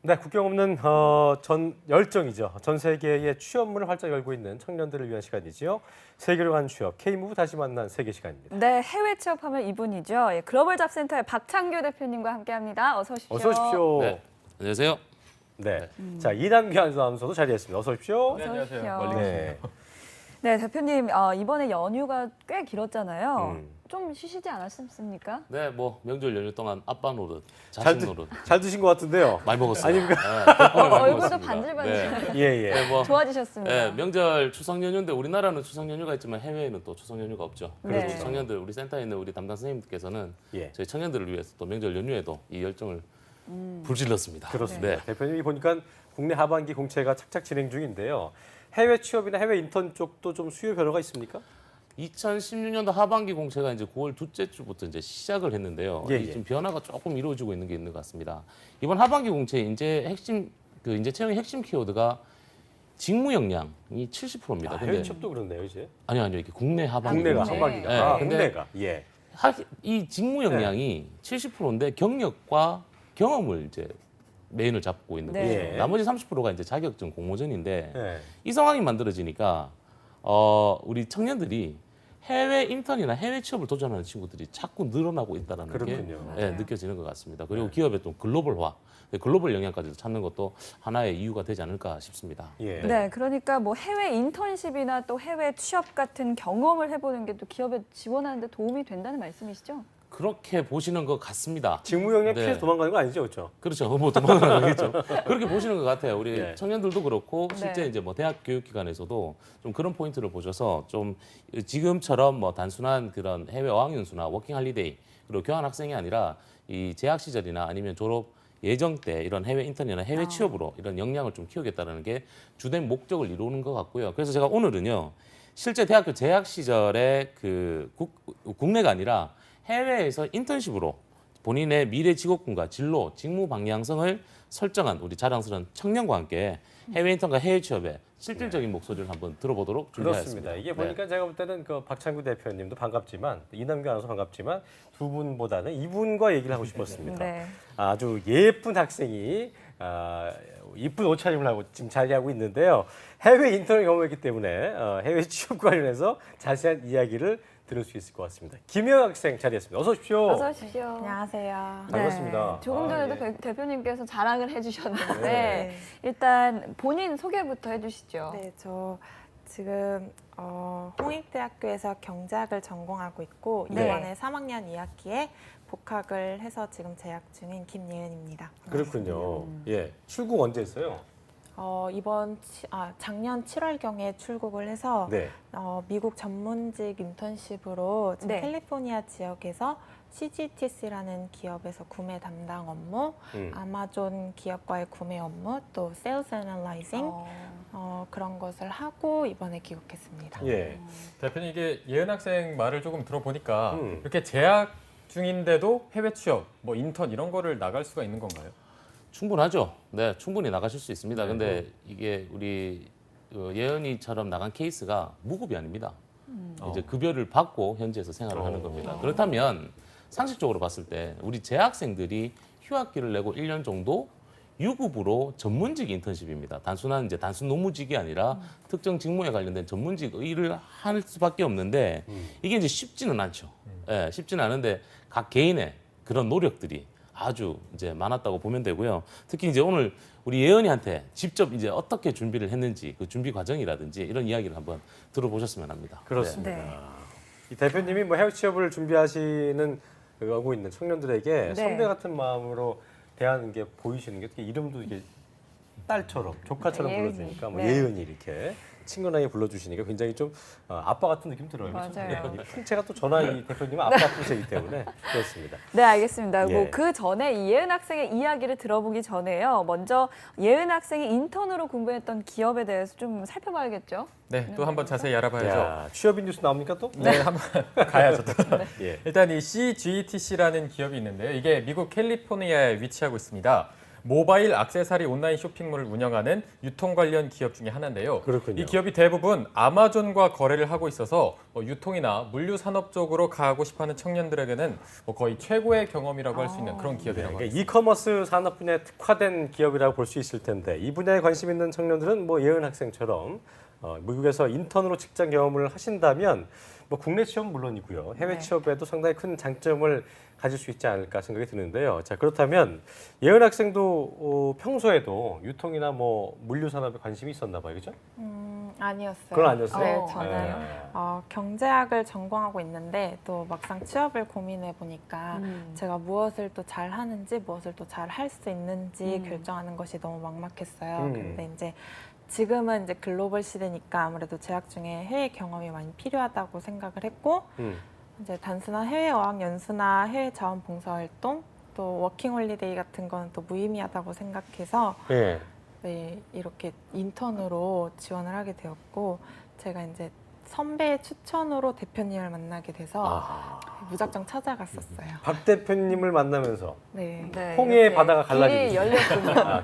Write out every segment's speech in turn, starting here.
네, 국경 없는 전 열정이죠. 전 세계의 취업문을 활짝 열고 있는 청년들을 위한 시간이지요. 세계로 간 취업, K무브 다시 만난 세계 시간입니다. 네, 해외 취업하면 이분이죠. 예, 글로벌 잡센터의 박창규 대표님과 함께합니다. 어서 오십시오. 어서 오십시오. 네, 안녕하세요. 네, 자 이남규 아나운서도 자리했습니다. 어서 오십시오. 어서 안녕하세요. 오십시오. 멀리 네, 네, 대표님 이번에 연휴가 꽤 길었잖아요. 음. 좀 쉬시지 않았습니까? 네, 뭐 명절 연휴 동안 아빠 노릇, 잘, 자식 드, 노릇 잘 드신 것 같은데요. 많이 먹었어요. 아닙니까? 네, 덕분에 많이 얼굴도 먹었습니다. 반질반질. 네. 예, 예. 네, 뭐 좋아지셨습니다. 네, 명절 추석 연휴인데 우리나라는 추석 연휴가 있지만 해외에는 또 추석 연휴가 없죠. 그래서 네. 청년들 우리 센터에 있는 우리 담당 선생님께서는 예. 저희 청년들을 위해서 또 명절 연휴에도 이 열정을 불질렀습니다. 그렇습니다. 네. 대표님이 보니까 국내 하반기 공채가 착착 진행 중인데요. 해외 취업이나 해외 인턴 쪽도 좀 수요 변화가 있습니까? 2016년도 하반기 공채가 이제 9월 둘째 주부터 이제 시작을 했는데요. 예, 이 예. 지금 변화가 조금 이루어지고 있는 게 있는 것 같습니다. 이번 하반기 공채 이제 핵심 이제 채용의 핵심 키워드가 직무 역량이 70%입니다. 해외 취업도 그렇네요, 이제. 아니요 이게 국내 하반기 국내가 공채. 하반기가. 네, 아, 근데 국내가. 예. 이 직무 역량이 70%인데 경력과 경험을 이제 메인을 잡고 있는 네. 거죠. 예. 나머지 30%가 이제 자격증 공모전인데 예. 이 상황이 만들어지니까 우리 청년들이 해외 인턴이나 해외 취업을 도전하는 친구들이 자꾸 늘어나고 있다는 게 그렇군요. 예, 느껴지는 것 같습니다. 그리고 기업의 또 글로벌화, 글로벌 영향까지도 찾는 것도 하나의 이유가 되지 않을까 싶습니다. 예. 네, 그러니까 뭐 해외 인턴십이나 또 해외 취업 같은 경험을 해보는 게 또 기업에 지원하는 데 도움이 된다는 말씀이시죠? 그렇게 보시는 것 같습니다. 직무 영역 네. 피해서 도망가는 거 아니죠, 그렇죠? 그렇죠. 뭐 도망가겠죠. 그렇게 보시는 것 같아요. 우리 네. 청년들도 그렇고 실제 네. 이제 뭐 대학 교육기관에서도 좀 그런 포인트를 보셔서 좀 지금처럼 뭐 단순한 그런 해외 어학연수나 워킹 할리데이 그리고 교환 학생이 아니라 이 재학 시절이나 아니면 졸업 예정 때 이런 해외 인턴이나 해외 취업으로 이런 역량을 좀 키우겠다는 게 주된 목적을 이루는 것 같고요. 그래서 제가 오늘은요. 실제 대학교 재학 시절에 국내가 아니라 해외에서 인턴십으로 본인의 미래 직업군과 진로, 직무 방향성을 설정한 우리 자랑스러운 청년과 함께 해외 인턴과 해외 취업의 실질적인 목소리를 한번 들어보도록 준비하였습니다. 그렇습니다. 이게 보니까 제가 볼 때는 그 박창구 대표님도 반갑지만 이남규 아나운서 반갑지만 두 분보다는 이분과 얘기를 하고 싶었습니다. 네. 아주 예쁜 학생이 이쁜 옷차림을 하고 지금 자리하고 있는데요. 해외 인턴을 경험했기 때문에 해외 취업 관련해서 자세한 이야기를 들을 수 있을 것 같습니다. 김효영 학생 자리했습니다. 어서 오십시오. 어서 오십시오. 안녕하세요. 반갑습니다. 조금 전에도 예. 대표님께서 자랑을 해주셨는데 네. 일단 본인 소개부터 해주시죠. 네, 저 지금 홍익대학교에서 경제학을 전공하고 있고 네. 이번에 3학년 2학기에 복학을 해서 지금 재학 중인 김예은입니다. 그렇군요. 예, 출국 언제 했어요? 작년 7월경에 출국을 해서 네. 미국 전문직 인턴십으로 지금 네. 캘리포니아 지역에서 CGTC라는 기업에서 구매 담당 업무, 아마존 기업과의 구매 업무, 또 세일즈 애널라이징 그런 것을 하고 이번에 귀국했습니다. 예. 대표님 이게 예은 학생 말을 조금 들어보니까 음. 이렇게 재학 중인데도 해외 취업, 뭐 인턴 이런 거를 나갈 수가 있는 건가요? 충분하죠. 네, 충분히 나가실 수 있습니다. 근데 이게 우리 예은이처럼 나간 케이스가 무급이 아닙니다. 이제 급여를 받고 현지에서 생활을 하는 겁니다. 그렇다면 상식적으로 봤을 때 우리 재학생들이 휴학기를 내고 1년 정도 유급으로 전문직 인턴십입니다. 단순한 이제 단순 노무직이 아니라 특정 직무에 관련된 전문직 일을 할 수밖에 없는데 이게 이제 쉽지는 않죠. 예, 쉽지는 않은데 각 개인의 그런 노력들이 아주 이제 많았다고 보면 되고요. 특히 이제 오늘 우리 예은이한테 직접 이제 어떻게 준비를 했는지 그 준비 과정이라든지 이런 이야기를 한번 들어보셨으면 합니다. 그렇습니다. 네. 이 대표님이 뭐 해외 취업을 준비하시는 하고 있는 청년들에게 네. 선배 같은 마음으로 대하는 게 보이시는 게 어떻게 이름도 이게 딸처럼 조카처럼 예은이. 불러주니까 뭐 네. 예은이 이렇게 친근하게 불러주시니까 굉장히 좀 아빠 같은 느낌 들어요. 그렇죠? 맞아요. 이 풍채가 또 전화 이 대표님은 아빠 풍채이기 때문에 그렇습니다. 네, 알겠습니다. 예. 뭐 그 전에 이 예은 학생의 이야기를 들어보기 전에요. 먼저 예은 학생이 인턴으로 공부했던 기업에 대해서 좀 살펴봐야겠죠. 네, 또 한번 자세히 알아봐야죠. 야, 취업인 뉴스 나옵니까 또? 네, 한번 가야죠. 또. 예. 일단 이 CGTC라는 기업이 있는데요. 이게 미국 캘리포니아에 위치하고 있습니다. 모바일 액세서리 온라인 쇼핑몰을 운영하는 유통 관련 기업 중에 하나인데요. 그렇군요. 이 기업이 대부분 아마존과 거래를 하고 있어서 유통이나 물류 산업 쪽으로 가고 싶어하는 청년들에게는 거의 최고의 경험이라고 할 수 있는 그런 기업이라고 그러니까 합니다. 이커머스 산업 분야에 특화된 기업이라고 볼 수 있을 텐데 이 분야에 관심 있는 청년들은 뭐 예은 학생처럼 미국에서 인턴으로 직장 경험을 하신다면 뭐 국내 취업 물론이고요. 해외 네. 취업에도 상당히 큰 장점을 가질 수 있지 않을까 생각이 드는데요. 자, 그렇다면 예은 학생도 평소에도 유통이나 뭐 물류 산업에 관심이 있었나 봐요. 그죠? 아니었어요. 그건 아니었어요? 네, 저는 네. 경제학을 전공하고 있는데 또 막상 취업을 고민해 보니까 제가 무엇을 또 잘 하는지 무엇을 또 잘 할 수 있는지 결정하는 것이 너무 막막했어요. 근데 이제 지금은 이제 글로벌 시대니까 아무래도 재학 중에 해외 경험이 많이 필요하다고 생각을 했고 이제 단순한 해외 어학 연수나 해외 자원봉사 활동 또 워킹홀리데이 같은 건 또 무의미하다고 생각해서 예. 네, 이렇게 인턴으로 지원을 하게 되었고 제가 이제 선배의 추천으로 대표님을 만나게 돼서 무작정 찾아갔었어요. 박 대표님을 만나면서 네. 네, 홍해의 이렇게 바다가 길이 갈라지듯이. 열렸군요.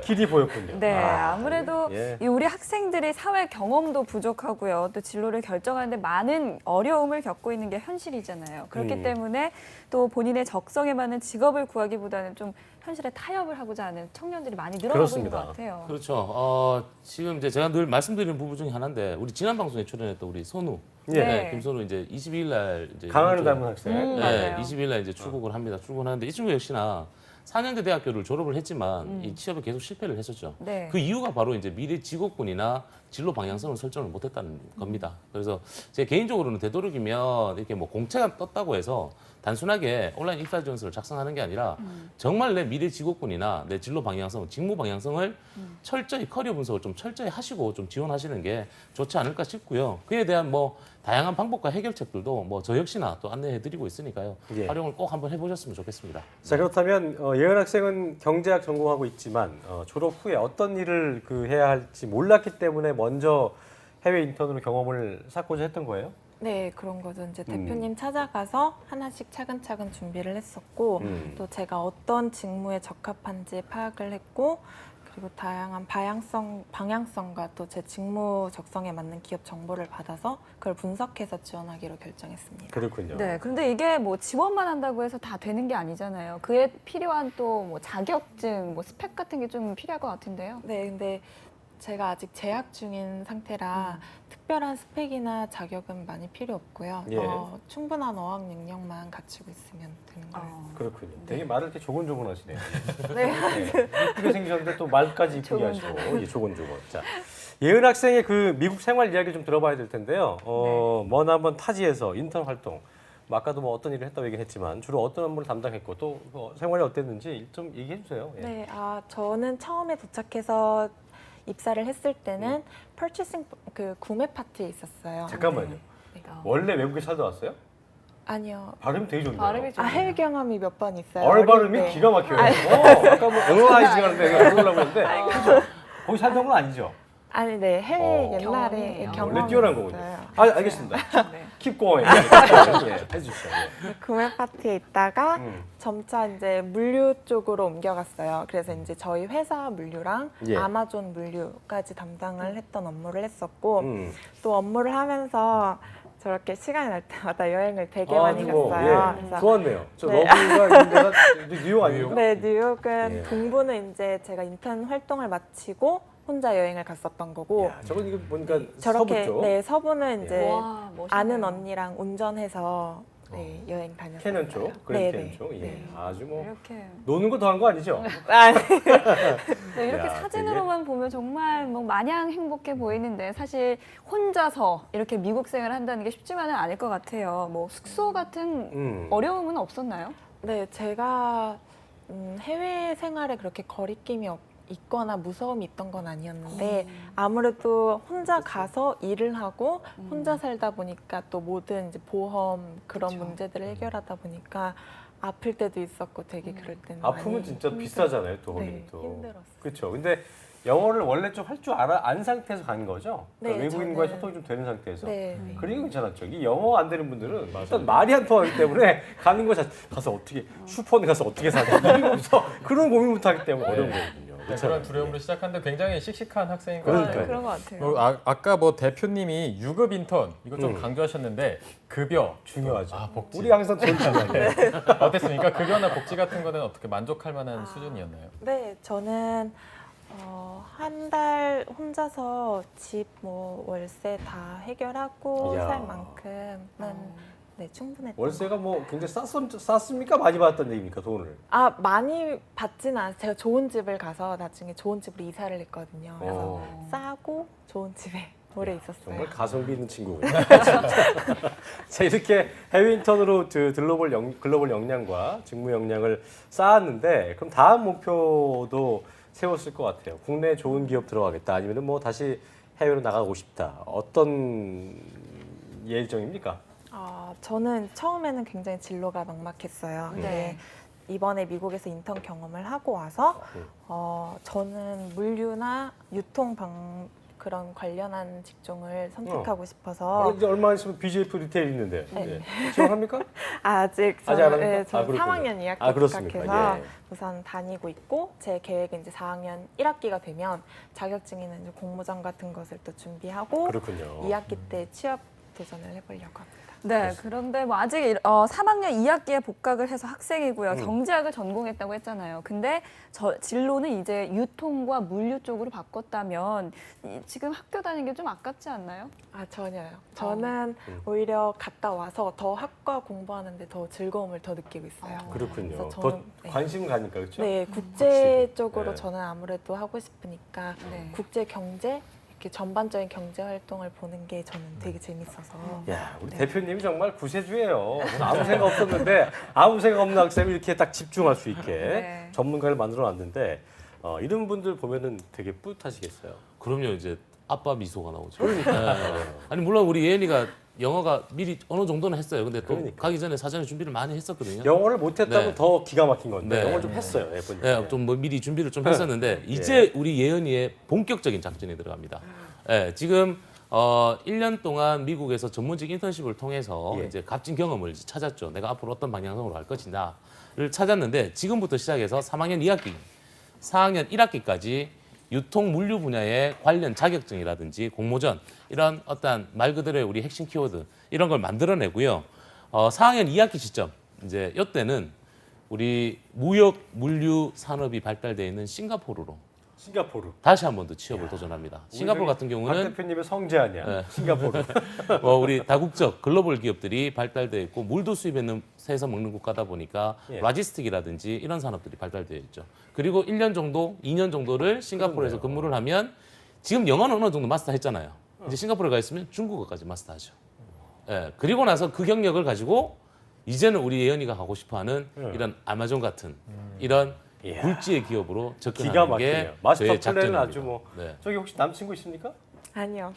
길이 보였군요. 네, 아무래도 예. 이 우리 학생들이 사회 경험도 부족하고요. 또 진로를 결정하는데 많은 어려움을 겪고 있는 게 현실이잖아요. 그렇기 때문에 또 본인의 적성에 맞는 직업을 구하기보다는 좀 현실에 타협을 하고자 하는 청년들이 많이 늘어나고 있는 그렇습니다. 것 같아요. 그렇죠. 지금 이제 제가 늘 말씀드리는 부분 중에 하나인데 우리 지난 방송에 출연했던 우리 선우, 네. 김선우 이제 22일 날 이제 강한을 일주일- 닮은 학생. 네, 맞아요. 20일 날 이제 출국을 합니다. 출국하는데 이 친구 역시나 4년제 대학교를 졸업을 했지만 이 취업에 계속 실패를 했었죠. 네. 그 이유가 바로 이제 미래 직업군이나 진로 방향성을 설정을 못했다는 겁니다. 그래서 제 개인적으로는 되도록이면 이렇게 뭐 공채가 떴다고 해서 단순하게 온라인 입사 지원서를 작성하는 게 아니라 정말 내 미래 직업군이나 내 진로 방향성, 직무 방향성을 철저히 커리어 분석을 좀 철저히 하시고 좀 지원하시는 게 좋지 않을까 싶고요. 그에 대한 뭐 다양한 방법과 해결책들도 뭐 저 역시나 또 안내해드리고 있으니까요. 예. 활용을 꼭 한번 해보셨으면 좋겠습니다. 자, 그렇다면 예은 학생은 경제학 전공하고 있지만 졸업 후에 어떤 일을 해야 할지 몰랐기 때문에 먼저 해외 인턴으로 경험을 쌓고자 했던 거예요? 네, 그런 거죠. 이제 대표님 찾아가서 하나씩 차근차근 준비를 했었고 또 제가 어떤 직무에 적합한지 파악을 했고 그리고 다양한 방향성과 또 제 직무 적성에 맞는 기업 정보를 받아서 그걸 분석해서 지원하기로 결정했습니다. 그렇군요. 네, 그런데 이게 뭐 지원만 한다고 해서 다 되는 게 아니잖아요. 그에 필요한 또 뭐 자격증, 뭐 스펙 같은 게 좀 필요할 것 같은데요. 네, 근데 제가 아직 재학 중인 상태라 특별한 스펙이나 자격은 많이 필요 없고요. 예. 충분한 어학 능력만 갖추고 있으면 되는 거예요. 그렇군요. 되게 말을 이렇게 조곤조곤 하시네요. 네. 이쁘게 생기셨는데 또 말까지 이쁘게 하시고. 예, 조곤조곤. 자, 예은 학생의 그 미국 생활 이야기 좀 들어봐야 될 텐데요. 머나먼 타지에서 인턴 활동. 뭐 아까도 뭐 어떤 일을 했다고 얘기했지만 주로 어떤 업무를 담당했고 또 생활이 어땠는지 좀 얘기해 주세요. 예. 네, 저는 처음에 도착해서 입사를 했을 때는 purchasing 그 구매 파트에 있었어요. 잠깐만요. 네. 원래 외국에 살다 왔어요? 아니요. 발음이 되게 좋네요. 발음이 좀 해외 경험이 몇 번 있어요. 얼 어릴 발음이 때. 기가 막혀요. 아까 뭐 응어라이징 하는데 이거 해보려고 했는데 그죠? 거기 살던 건 아니죠? 아니, 네, 해외 옛날에 경험이에요. 경험이 원래 뛰어난 거군요. 있어요. 알겠습니다. 네. Keep going. 예, 해주시죠. 예. 구매 파트에 있다가 음. 점차 이제 물류 쪽으로 옮겨갔어요. 그래서 이제 저희 회사 물류랑 예. 아마존 물류까지 담당을 했던 업무를 했었고 또 업무를 하면서 저렇게 시간이 날 때마다 여행을 되게 많이 갔어요. 예. 그래서 좋았네요. 저 네. 러브가 있는 데가 뉴욕 아니에요? 네, 뉴욕은 예. 동부는 이제 제가 인턴 활동을 마치고 혼자 여행을 갔었던 거고 야, 저건 이거 보니까 저렇게 서부죠? 네, 서부는 이제 와, 멋있네요. 아는 언니랑 운전해서 네, 여행 다녔어요. 캐년 쪽, 네, 그랜드 네. 캐년 쪽. 예. 네. 아주 뭐 이렇게 노는 거 더한 거 아니죠? 아, 네. 네, 이렇게 야, 사진으로만 보면 정말 뭐 마냥 행복해 보이는데 사실 혼자서 이렇게 미국 생활을 한다는 게 쉽지만은 않을 것 같아요. 뭐 숙소 같은 어려움은 없었나요? 네, 제가 해외 생활에 그렇게 거리낌이 있거나 무서움이 있던 건 아니었는데 아무래도 혼자 가서 일을 하고 혼자 살다 보니까 또 모든 이제 보험 그런 그쵸. 문제들을 해결하다 보니까 아플 때도 있었고 되게 그럴 때는 아프면 많이 진짜 비싸잖아요, 또 네, 거기는 또. 힘들었어요. 그렇죠. 근데 영어를 원래 좀 할 줄 안 상태에서 간 거죠? 그러니까 네, 외국인과의 저는- 소통이 좀 되는 상태에서. 네. 그러니까 괜찮았죠. 이 영어 안 되는 분들은 일단 말이 안 통하기 때문에 가는 거 가서 어떻게 슈퍼에 가서 어떻게 사냐 이러면서 그런 고민부터 하기 때문에 어려운 거거든요. 네, 그렇잖아요. 그런 두려움으로 시작하는데 굉장히 씩씩한 학생인 것 그러니까요. 같아요. 그런 것 같아요. 아까 뭐 대표님이 유급 인턴 이거 좀 강조하셨는데 급여 중요하죠. 아, 복지. 우리 항상 좋잖아요. 어땠습니까? 급여나 복지 같은 거는 어떻게 만족할 만한 수준이었나요? 네, 저는 한 달 혼자서 집 뭐 월세 다 해결하고 이야. 살 만큼은 네, 충분했던 월세가 뭐 굉장히 쌌습니까? 많이 받았던 얘기입니까? 돈을? 많이 받지는 않아요. 제가 좋은 집을 가서 나중에 좋은 집으로 이사를 했거든요. 그래서 싸고 좋은 집에 오래 있었어요. 정말 가성비 있는 친구군요. 자, 이렇게 해외 인턴으로 글로벌 역량과 직무 역량을 쌓았는데 그럼 다음 목표도 세웠을 것 같아요. 국내 좋은 기업 들어가겠다 아니면 뭐 다시 해외로 나가고 싶다. 어떤 예정입니까? 저는 처음에는 굉장히 진로가 막막했어요. 근데 네. 이번에 미국에서 인턴 경험을 하고 와서 저는 물류나 그런 관련한 직종을 선택하고 싶어서 이제 얼마 있으면 BJF 리테일 있는데 네. 지원합니까? 아직 아직 안 합니까? 네, 저는 그렇군요. 3학년 2학기 그렇습니까? 합격해서 예. 우선 다니고 있고 제 계획은 이제 4학년 1학기가 되면 자격증이나 이제 공모전 같은 것을 또 준비하고 그렇군요. 2학기 때 취업 도전을 해보려고 합니다. 네, 그런데 뭐 아직 3학년 2학기에 복학을 해서 학생이고요. 경제학을 전공했다고 했잖아요. 근데 진로는 이제 유통과 물류 쪽으로 바꿨다면 지금 학교 다니는 게 좀 아깝지 않나요? 전혀요. 저는 오히려 갔다 와서 더 학과 공부하는데 더 즐거움을 더 느끼고 있어요. 그렇군요. 그래서 더 저는, 네. 관심을 가니까 그렇죠? 네, 국제 쪽으로 네. 저는 아무래도 하고 싶으니까 네. 국제 경제 이렇게 전반적인 경제 활동을 보는 게 저는 되게 재밌어서. 야, 우리 대표님이 정말 구세주예요. 아무 생각 없었는데 아무 생각 없는 학생이 이렇게 딱 집중할 수 있게 네. 전문가를 만들어 놨는데 이런 분들 보면은 되게 뿌듯하시겠어요. 그럼요. 이제 아빠 미소가 나오죠. 그러니까. 아니 물론 우리 예은이가 영어가 미리 어느 정도는 했어요. 근데 또 그러니까. 가기 전에 사전에 준비를 많이 했었거든요. 영어를 못했다면 네. 더 기가 막힌 건데 네. 영어를 좀 했어요. 예쁜이. 네, 좀 뭐 미리 준비를 좀 했었는데 이제 우리 예은이의 본격적인 작전이 들어갑니다. 네, 지금 1년 동안 미국에서 전문직 인턴십을 통해서 예. 이제 값진 경험을 이제 찾았죠. 내가 앞으로 어떤 방향성으로 갈 것이냐를 찾았는데 지금부터 시작해서 3학년 2학기, 4학년 1학기까지 유통 물류 분야의 관련 자격증이라든지 공모전 이런 어떤 말 그대로의 우리 핵심 키워드 이런 걸 만들어내고요. 4학년 2학기 시점 이제 이때는 우리 무역 물류 산업이 발달되어 있는 싱가포르로 싱가포르. 다시 한 번 더 취업을 도전합니다. 싱가포르 같은 박 경우는 대표님의 성제 아니야. 네. 싱가포르. 우리 다국적 글로벌 기업들이 발달되어 있고 물도 수입해서 먹는 국가다 보니까 예. 라지스틱이라든지 이런 산업들이 발달되어 있죠. 그리고 1년 정도, 2년 정도를 싱가포르에서 그렇네요. 근무를 하면 지금 영어는 어느 정도 마스터했잖아요. 이제 싱가포르에 가 있으면 중국어까지 마스터하죠. 예, 그리고 나서 그 경력을 가지고 이제는 우리 예은이가 가고 싶어하는 이런 아마존 같은 이런 이야. 굴지의 기업으로 기가 접근하는 게 막히네요. 마스터 저의 플랜은 작전입니다. 아주 뭐. 네. 저기 혹시 남친구 있습니까? 아니요.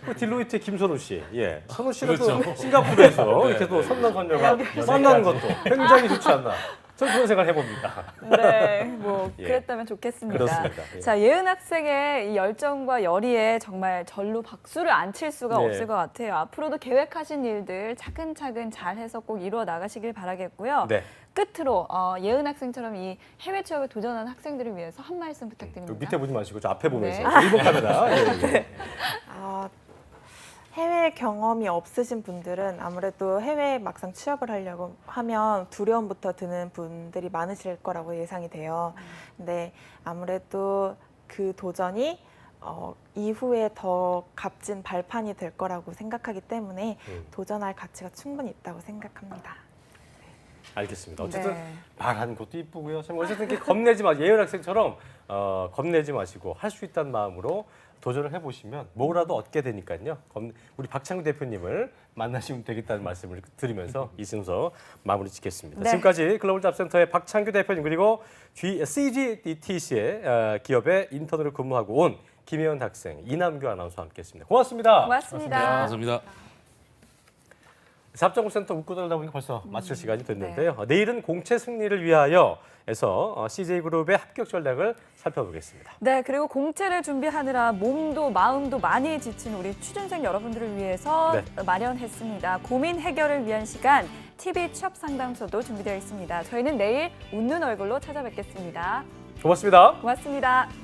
그 딜로이트의 김선우 씨. 예. 선우 씨는 또 그렇죠. 싱가포르에서 네, 이렇게 또 네. 선남선녀가 만나는 것도 굉장히 좋지 않나. 저는 그런 생각을 해봅니다. 네, 뭐 예. 그랬다면 좋겠습니다. 그렇습니다. 예. 자, 예은 학생의 이 열정과 열의에 정말 절로 박수를 안 칠 수가 네. 없을 것 같아요. 앞으로도 계획하신 일들 차근차근 잘해서 꼭 이루어 나가시길 바라겠고요. 네. 끝으로 예은 학생처럼 이 해외 취업에 도전하는 학생들을 위해서 한 말씀 그 부탁드립니다. 밑에 보지 마시고 저 앞에 보면서 네. 일본 카메라. 예, 예. 해외 경험이 없으신 분들은 아무래도 해외에 막상 취업을 하려고 하면 두려움부터 드는 분들이 많으실 거라고 예상이 돼요. 근데 아무래도 그 도전이 이후에 더 값진 발판이 될 거라고 생각하기 때문에 도전할 가치가 충분히 있다고 생각합니다. 알겠습니다. 어쨌든 네. 말하는 것도 이쁘고요. 참 어쨌든 이렇게 겁내지 마시고 예은 학생처럼 겁내지 마시고 할 수 있다는 마음으로 도전을 해보시면 뭐라도 얻게 되니까요. 우리 박창규 대표님을 만나시면 되겠다는 말씀을 드리면서 이 순서 마무리 짓겠습니다. 네. 지금까지 글로벌 잡센터의 박창규 대표님 그리고 CGDTC의 기업에 인턴으로 근무하고 온 김혜연 학생, 이남규 아나운서와 함께했습니다. 고맙습니다. 고맙습니다. 감사합니다. 3.5센터 웃고 들다 보니까 벌써 마칠 시간이 됐는데요. 내일은 공채 승리를 위하여에서 CJ그룹의 합격 전략을 살펴보겠습니다. 네, 그리고 공채를 준비하느라 몸도 마음도 많이 지친 우리 취준생 여러분들을 위해서 마련했습니다. 고민 해결을 위한 시간, TV 취업 상담소도 준비되어 있습니다. 저희는 내일 웃는 얼굴로 찾아뵙겠습니다. 고맙습니다. 고맙습니다.